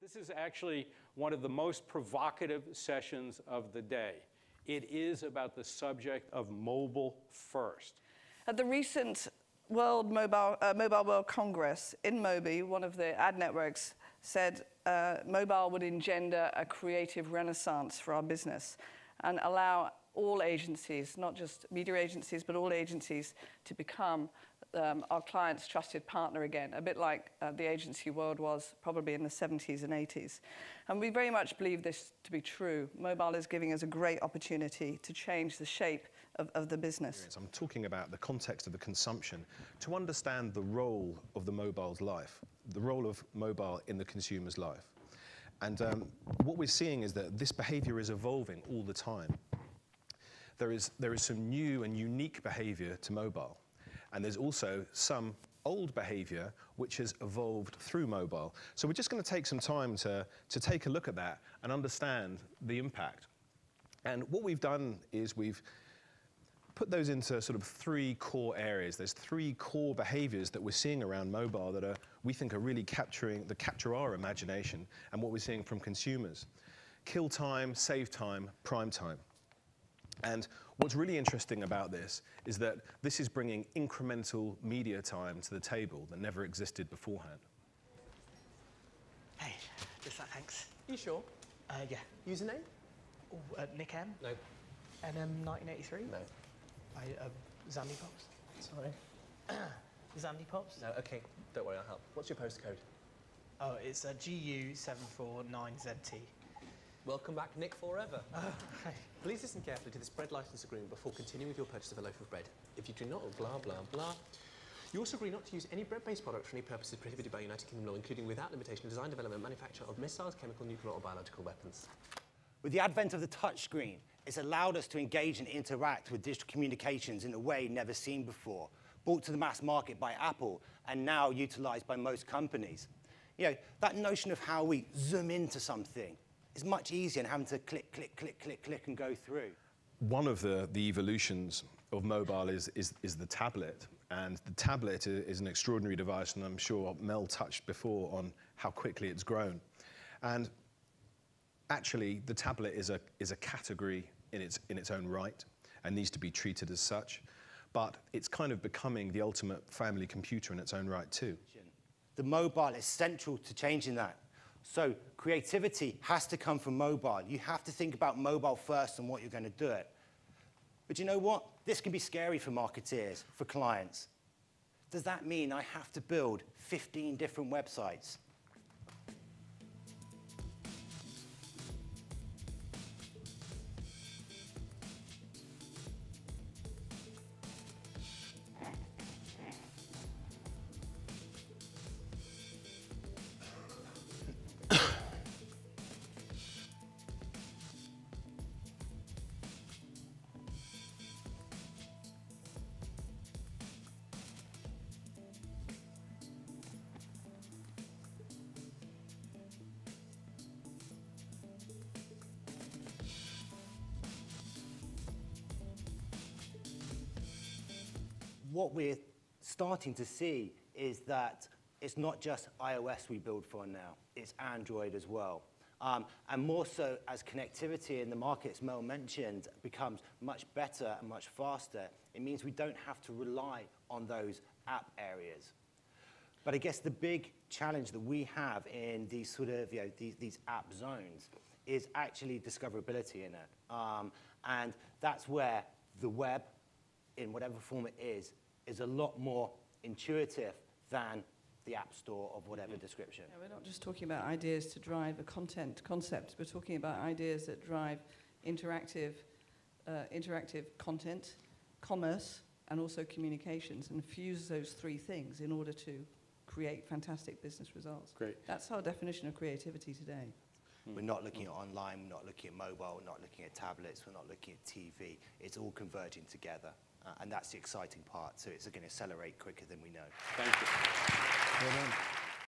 This is actually one of the most provocative sessions of the day. It is about the subject of mobile first. At the recent Mobile World Congress in Moby, one of the ad networks said mobile would engender a creative renaissance for our business and allow all agencies, not just media agencies, but all agencies to become our clients' trusted partner again, a bit like the agency world was probably in the 70s and 80s. And we very much believe this to be true. Mobile is giving us a great opportunity to change the shape of the business. I'm talking about the context of the consumption to understand the role of the mobile's life, the role of mobile in the consumer's life. And what we're seeing is that this behavior is evolving all the time. There is some new and unique behavior to mobile. And there's also some old behavior which has evolved through mobile. So we're just going to take some time to take a look at that and understand the impact. And what we've done is we've put those into sort of three core areas. There's three core behaviors that we're seeing around mobile that we think are really capture our imagination and what we're seeing from consumers. Kill time, save time, prime time. And what's really interesting about this is that this is bringing incremental media time to the table that never existed beforehand. Hey, just that, thanks. You sure? Yeah. Username? Oh, Nick M? No. NM 1983? No. Zandy Pops? Sorry. Zandy Pops? No, OK. Don't worry, I'll help. What's your postcode? Oh, it's GU749ZT. Welcome back, Nick Forever. Hey. Please listen carefully to this bread license agreement before continuing with your purchase of a loaf of bread. If you do not, blah, blah, blah. You also agree not to use any bread-based product for any purposes prohibited by United Kingdom law, including without limitation, design, development, manufacture of missiles, chemical, nuclear or biological weapons. With the advent of the touchscreen, it's allowed us to engage and interact with digital communications in a way never seen before, brought to the mass market by Apple and now utilised by most companies. You know, that notion of how we zoom into something is much easier than having to click, click, click, click, click and go through. One of the evolutions of mobile is the tablet. And the tablet is an extraordinary device, and I'm sure Mel touched before on how quickly it's grown. And actually, the tablet is a category in its own right and needs to be treated as such. But it's kind of becoming the ultimate family computer in its own right too. The mobile is central to changing that. So creativity has to come from mobile. You have to think about mobile first and what you're going to do it. But you know what? This can be scary for marketeers, for clients. Does that mean I have to build 15 different websites? What we're starting to see is that it's not just iOS we build for now, it's Android as well. And more so as connectivity in the markets Mel mentioned becomes much better and much faster, it means we don't have to rely on those app areas. But I guess the big challenge that we have in these sort of, these app zones is actually discoverability in it. And that's where the web, in whatever form it is a lot more intuitive than the app store of whatever description. Yeah, we're not just talking about ideas to drive a content concept, we're talking about ideas that drive interactive content, commerce, and also communications, and fuse those three things in order to create fantastic business results. Great. That's our definition of creativity today. We're not looking at online, we're not looking at mobile, we're not looking at tablets, we're not looking at TV. It's all converging together. And that's the exciting part. So it's going to accelerate quicker than we know. Thank you. Well done.